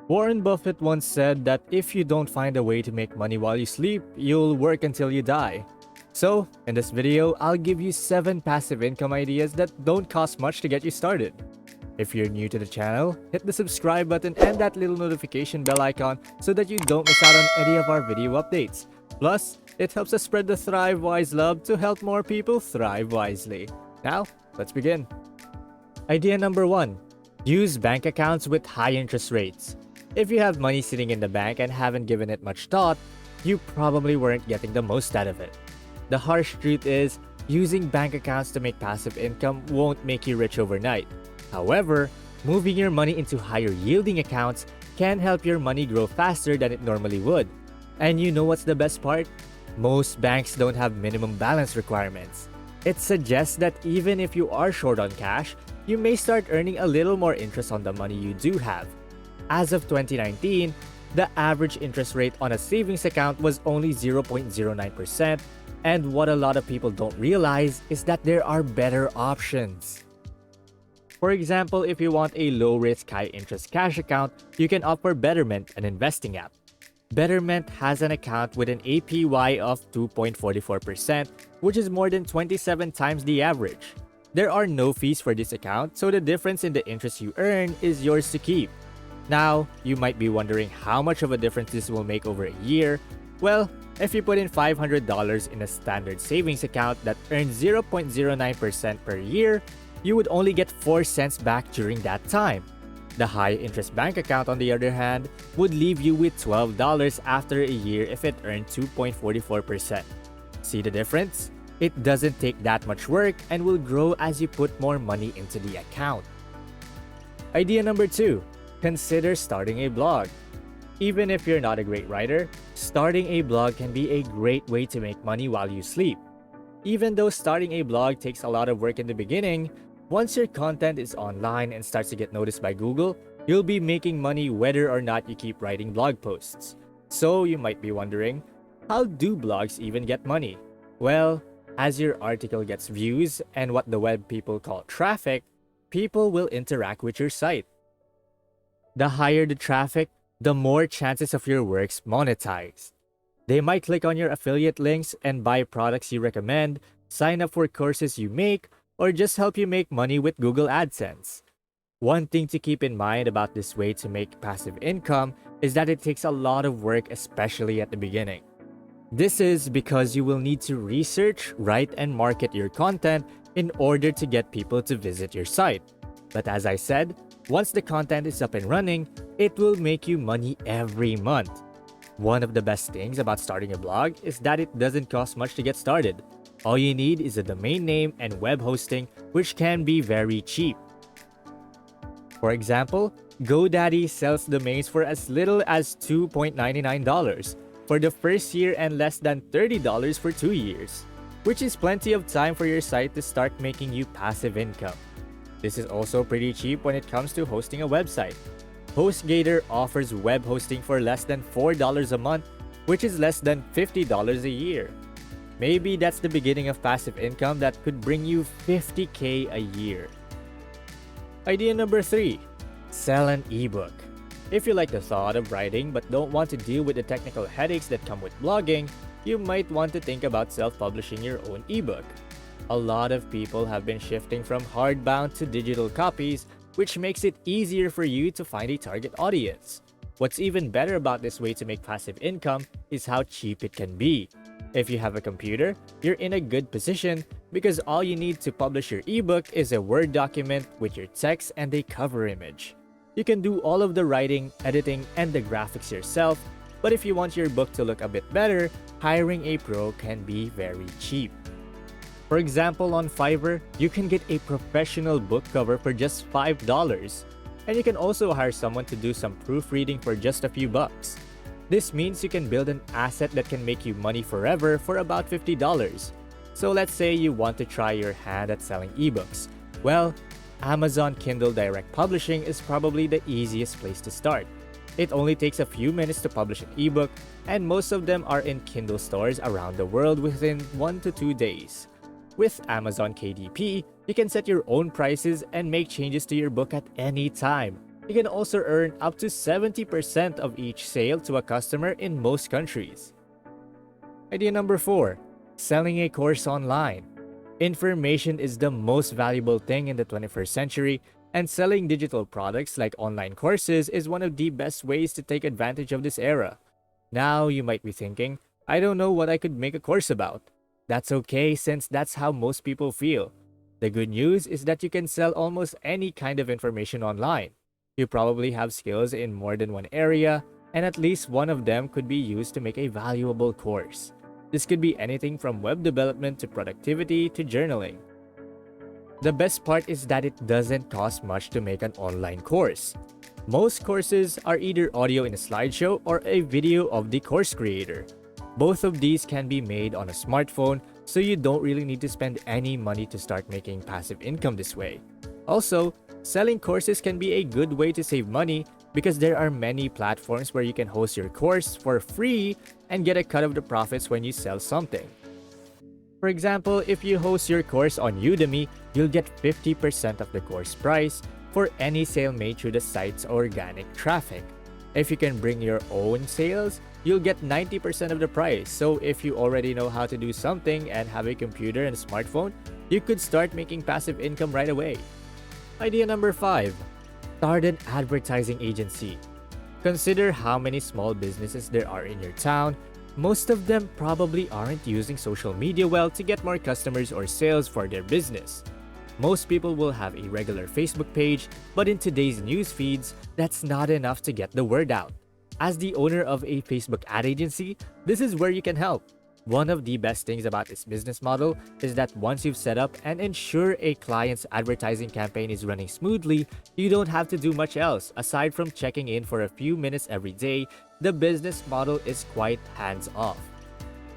Warren Buffett once said that if you don't find a way to make money while you sleep, you'll work until you die. So, in this video, I'll give you 7 passive income ideas that don't cost much to get you started. If you're new to the channel, hit the subscribe button and that little notification bell icon so that you don't miss out on any of our video updates. Plus, it helps us spread the Thrive Wise love to help more people thrive wisely. Now, let's begin. Idea number 1. Use bank accounts with high interest rates. If you have money sitting in the bank and haven't given it much thought, you probably weren't getting the most out of it. The harsh truth is, using bank accounts to make passive income won't make you rich overnight. However, moving your money into higher yielding accounts can help your money grow faster than it normally would. And you know what's the best part? Most banks don't have minimum balance requirements. It suggests that even if you are short on cash, you may start earning a little more interest on the money you do have. As of 2019, the average interest rate on a savings account was only 0.09%, and what a lot of people don't realize is that there are better options. For example, if you want a low-risk, high-interest cash account, you can opt for Betterment, an investing app. Betterment has an account with an APY of 2.44%, which is more than 27 times the average. There are no fees for this account, so the difference in the interest you earn is yours to keep. Now, you might be wondering how much of a difference this will make over a year. Well, if you put in $500 in a standard savings account that earns 0.09% per year, you would only get 4 cents back during that time. The high-interest bank account, on the other hand, would leave you with $12 after a year if it earned 2.44%. See the difference? It doesn't take that much work and will grow as you put more money into the account. Idea number 2. Consider starting a blog. Even if you're not a great writer, starting a blog can be a great way to make money while you sleep. Even though starting a blog takes a lot of work in the beginning, once your content is online and starts to get noticed by Google, you'll be making money whether or not you keep writing blog posts. So you might be wondering, how do blogs even get money? Well, as your article gets views and what the web people call traffic, people will interact with your site. The higher the traffic, the more chances of your works monetize. They might click on your affiliate links and buy products you recommend, sign up for courses you make, or just help you make money with Google AdSense. One thing to keep in mind about this way to make passive income is that it takes a lot of work, especially at the beginning. This is because you will need to research, write, and market your content in order to get people to visit your site. But as I said, once the content is up and running, it will make you money every month. One of the best things about starting a blog is that it doesn't cost much to get started. All you need is a domain name and web hosting, which can be very cheap. For example, GoDaddy sells domains for as little as $2.99 for the first year and less than $30 for 2 years, which is plenty of time for your site to start making you passive income. This is also pretty cheap when it comes to hosting a website. HostGator offers web hosting for less than $4 a month, which is less than $50 a year. Maybe that's the beginning of passive income that could bring you $50K a year. Idea number 3. Sell an ebook. If you like the thought of writing but don't want to deal with the technical headaches that come with blogging, you might want to think about self-publishing your own ebook. A lot of people have been shifting from hardbound to digital copies, which makes it easier for you to find a target audience. What's even better about this way to make passive income is how cheap it can be. If you have a computer, you're in a good position because all you need to publish your ebook is a Word document with your text and a cover image. You can do all of the writing, editing, and the graphics yourself, but if you want your book to look a bit better, hiring a pro can be very cheap. For example, on Fiverr, you can get a professional book cover for just $5, and you can also hire someone to do some proofreading for just a few bucks. This means you can build an asset that can make you money forever for about $50. So let's say you want to try your hand at selling ebooks. Well, Amazon Kindle Direct Publishing is probably the easiest place to start. It only takes a few minutes to publish an ebook, and most of them are in Kindle stores around the world within 1 to 2 days. With Amazon KDP, you can set your own prices and make changes to your book at any time. You can also earn up to 70% of each sale to a customer in most countries. Idea number 4. Selling a course online. Information is the most valuable thing in the 21st century, and selling digital products like online courses is one of the best ways to take advantage of this era. Now you might be thinking, I don't know what I could make a course about. That's okay, since that's how most people feel. The good news is that you can sell almost any kind of information online. You probably have skills in more than one area, and at least one of them could be used to make a valuable course. This could be anything from web development to productivity to journaling. The best part is that it doesn't cost much to make an online course. Most courses are either audio in a slideshow or a video of the course creator. Both of these can be made on a smartphone, so you don't really need to spend any money to start making passive income this way. Also, selling courses can be a good way to save money because there are many platforms where you can host your course for free and get a cut of the profits when you sell something. For example, if you host your course on Udemy, you'll get 50% of the course price for any sale made through the site's organic traffic. If you can bring your own sales, you'll get 90% of the price. So if you already know how to do something and have a computer and a smartphone, you could start making passive income right away. Idea number 5. Start an advertising agency. Consider how many small businesses there are in your town. Most of them probably aren't using social media well to get more customers or sales for their business. Most people will have a regular Facebook page, but in today's news feeds, that's not enough to get the word out. As the owner of a Facebook ad agency, this is where you can help. One of the best things about this business model is that once you've set up and ensure a client's advertising campaign is running smoothly, you don't have to do much else. Aside from checking in for a few minutes every day, the business model is quite hands-off.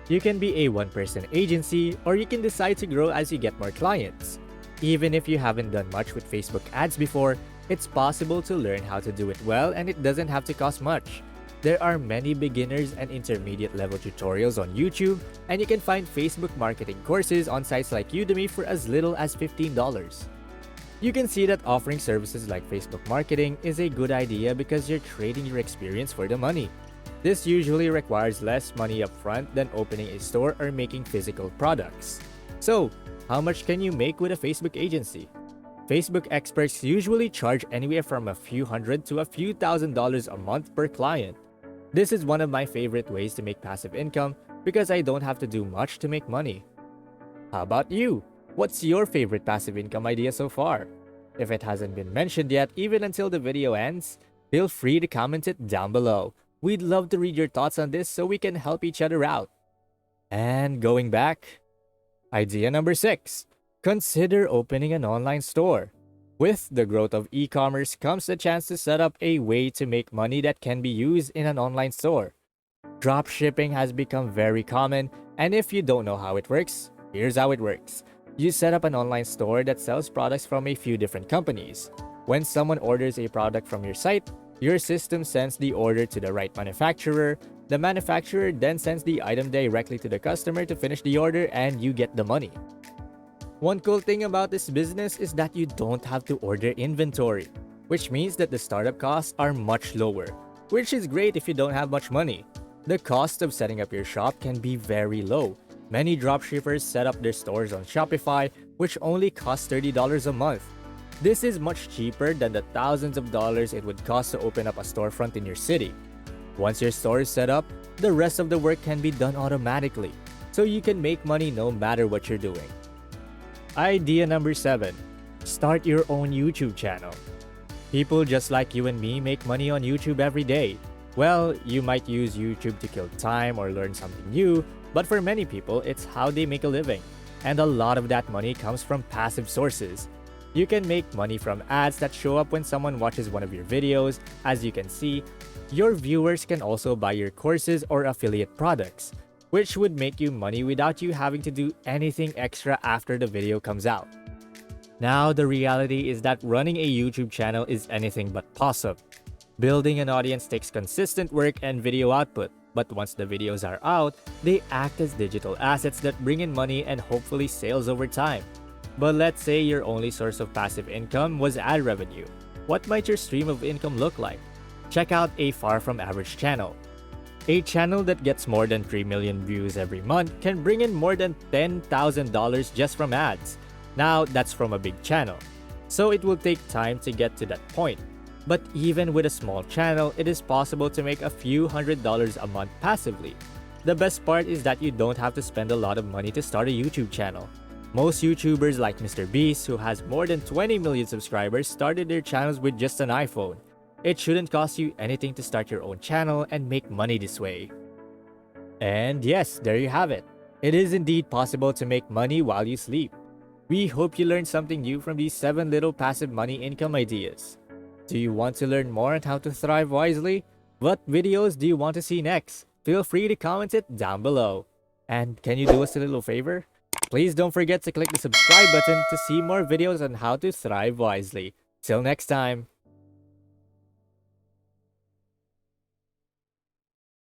You can be a one-person agency, or you can decide to grow as you get more clients. Even if you haven't done much with Facebook ads before, it's possible to learn how to do it well, and it doesn't have to cost much. There are many beginners and intermediate level tutorials on YouTube, and you can find Facebook marketing courses on sites like Udemy for as little as $15. You can see that offering services like Facebook marketing is a good idea because you're trading your experience for the money. This usually requires less money upfront than opening a store or making physical products. So, how much can you make with a Facebook agency? Facebook experts usually charge anywhere from a few hundred to a few $1,000s a month per client. This is one of my favorite ways to make passive income because I don't have to do much to make money. How about you? What's your favorite passive income idea so far? If it hasn't been mentioned yet, even until the video ends, feel free to comment it down below. We'd love to read your thoughts on this so we can help each other out. And going back, idea number 6. Consider opening an online store. With the growth of e-commerce comes the chance to set up a way to make money that can be used in an online store. Dropshipping has become very common, and if you don't know how it works, here's how it works. You set up an online store that sells products from a few different companies. When someone orders a product from your site, your system sends the order to the right manufacturer. The manufacturer then sends the item directly to the customer to finish the order, and you get the money. One cool thing about this business is that you don't have to order inventory, which means that the startup costs are much lower, which is great if you don't have much money. The cost of setting up your shop can be very low. Many dropshippers set up their stores on Shopify, which only costs $30 a month. This is much cheaper than the thousands of dollars it would cost to open up a storefront in your city. Once your store is set up, the rest of the work can be done automatically, so you can make money no matter what you're doing. Idea number 7. Start your own YouTube channel. People just like you and me make money on YouTube every day. Well, you might use YouTube to kill time or learn something new, but for many people, it's how they make a living. And a lot of that money comes from passive sources. You can make money from ads that show up when someone watches one of your videos. As you can see, your viewers can also buy your courses or affiliate products, which would make you money without you having to do anything extra after the video comes out. Now, the reality is that running a YouTube channel is anything but awesome. Building an audience takes consistent work and video output, but once the videos are out, they act as digital assets that bring in money and hopefully sales over time. But let's say your only source of passive income was ad revenue. What might your stream of income look like? Check out a Far From Average channel. A channel that gets more than 3 million views every month can bring in more than $10,000 just from ads. Now, that's from a big channel, so it will take time to get to that point. But even with a small channel, it is possible to make a few $100s a month passively. The best part is that you don't have to spend a lot of money to start a YouTube channel. Most YouTubers like Mr. Beast, who has more than 20 million subscribers, started their channels with just an iPhone. It shouldn't cost you anything to start your own channel and make money this way. And yes, there you have it. It is indeed possible to make money while you sleep. We hope you learned something new from these 7 little passive money income ideas. Do you want to learn more on how to thrive wisely? What videos do you want to see next? Feel free to comment it down below. And can you do us a little favor? Please don't forget to click the subscribe button to see more videos on how to thrive wisely. Till next time.